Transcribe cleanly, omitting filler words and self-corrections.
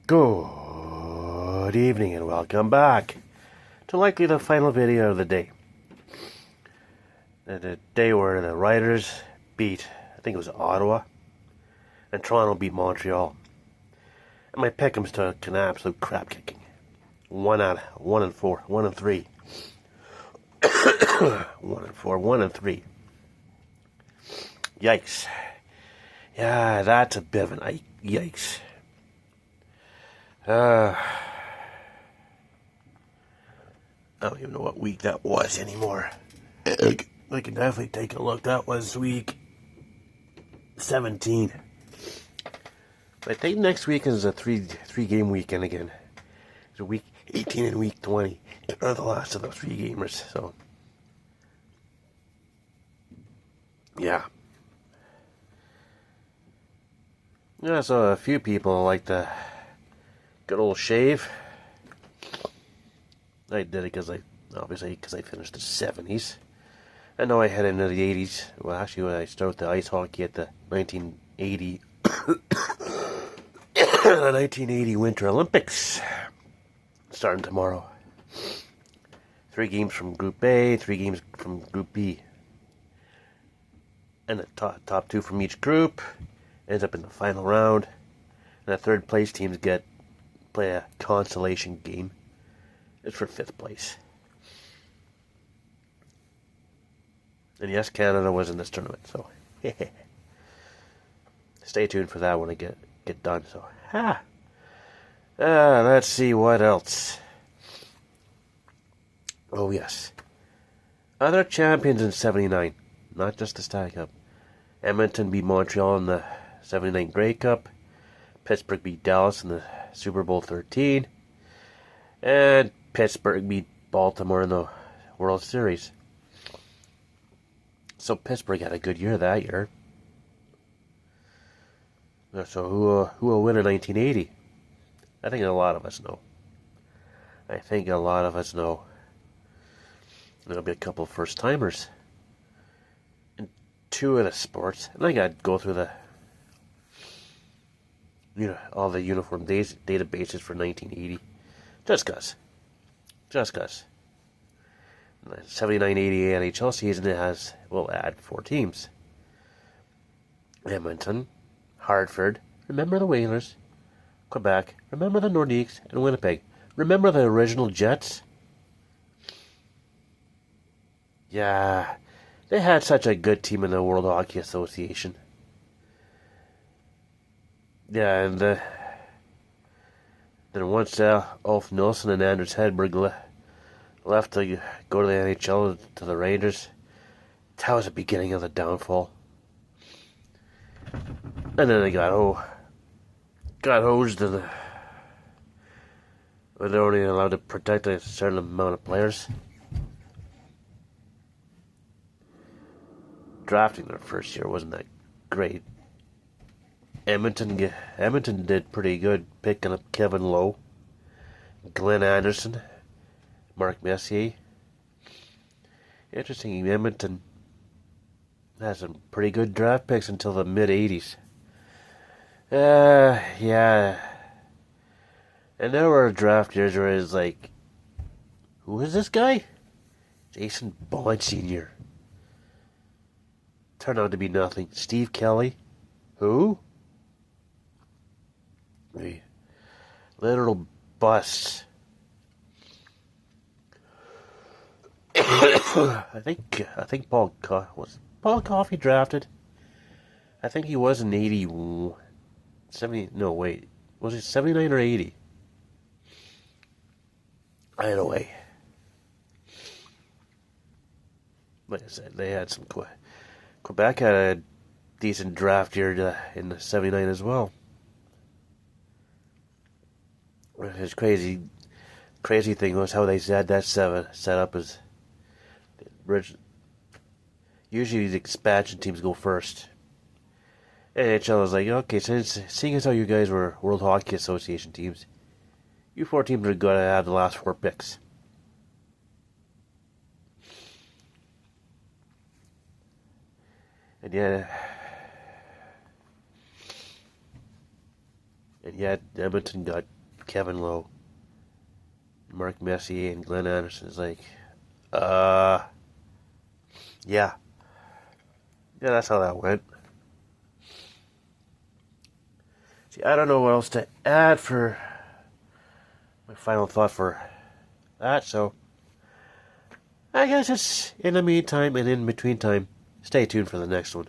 Good evening and welcome back to likely the final video of the day. The day where the Riders beat, I think it was Ottawa, and Toronto beat Montreal. And my pick'ems took an absolute crap kicking. 1 and 4, 1 and 3. 1 and 4, 1 and 3. Yikes. Yeah, that's a bit of an yikes. I don't even know what week that was anymore. I can definitely take a look. That was week 17. But I think next week is a three game weekend again. It's a week 18 and week 20 are the last of those 3 gamers. So yeah. Yeah, so a few people like the good old shave. I did it because I finished the 70s. I know I head into the 80s. Well, actually, when I started the ice hockey at the 1980, the 1980 Winter Olympics, starting tomorrow. 3 games from Group A, 3 games from Group B, and the top 2 from each group ends up in the final round. And the third place teams play a consolation game. It's for 5th place. And yes, Canada was in this tournament, so stay tuned for that when I get done. So let's see what else. Oh yes, other champions in '79, not just the Stanley Cup. Edmonton beat Montreal in the '79 Grey Cup. Pittsburgh beat Dallas in the Super Bowl 13, and Pittsburgh beat Baltimore in the World Series. So Pittsburgh had a good year that year. So who will win in 1980? I think a lot of us know. There'll be a couple of first-timers in 2 of the sports. And I got to go through all the uniform databases for 1980. Just cause. The 79-80 NHL season will add 4 teams. Edmonton, Hartford, remember the Whalers, Quebec, remember the Nordiques, and Winnipeg. Remember the original Jets? Yeah, they had such a good team in the World Hockey Association. Yeah, and then once Ulf Nilsson and Anders Hedberg left to go to the NHL to the Rangers, that was the beginning of the downfall. And then they got hosed, and they're only allowed to protect a certain amount of players. Drafting their first year wasn't that great. Edmonton did pretty good, picking up Kevin Lowe, Glenn Anderson, Mark Messier. Interesting, Edmonton had some pretty good draft picks until the mid-'80s. Yeah. And there were draft years where it was like, who is this guy? Jason Bond Sr. Turned out to be nothing. Steve Kelly. Who? The literal busts. I think Paul Coffey drafted. I think he was in 80. 70. No, wait. Was it 79 or 80? Either way. Like I said, they had some. Quebec had a decent draft year in the 79 as well. His crazy thing was how they had that set up as usually the expansion teams go first. NHL was like, okay, seeing as how you guys were World Hockey Association teams, you 4 teams are going to have the last 4 picks. And yeah, And yet Edmonton got Kevin Lowe, Mark Messier, and Glenn Anderson. It's like, yeah. Yeah, that's how that went. See, I don't know what else to add for my final thought for that, so I guess it's in the meantime and in between time. Stay tuned for the next one.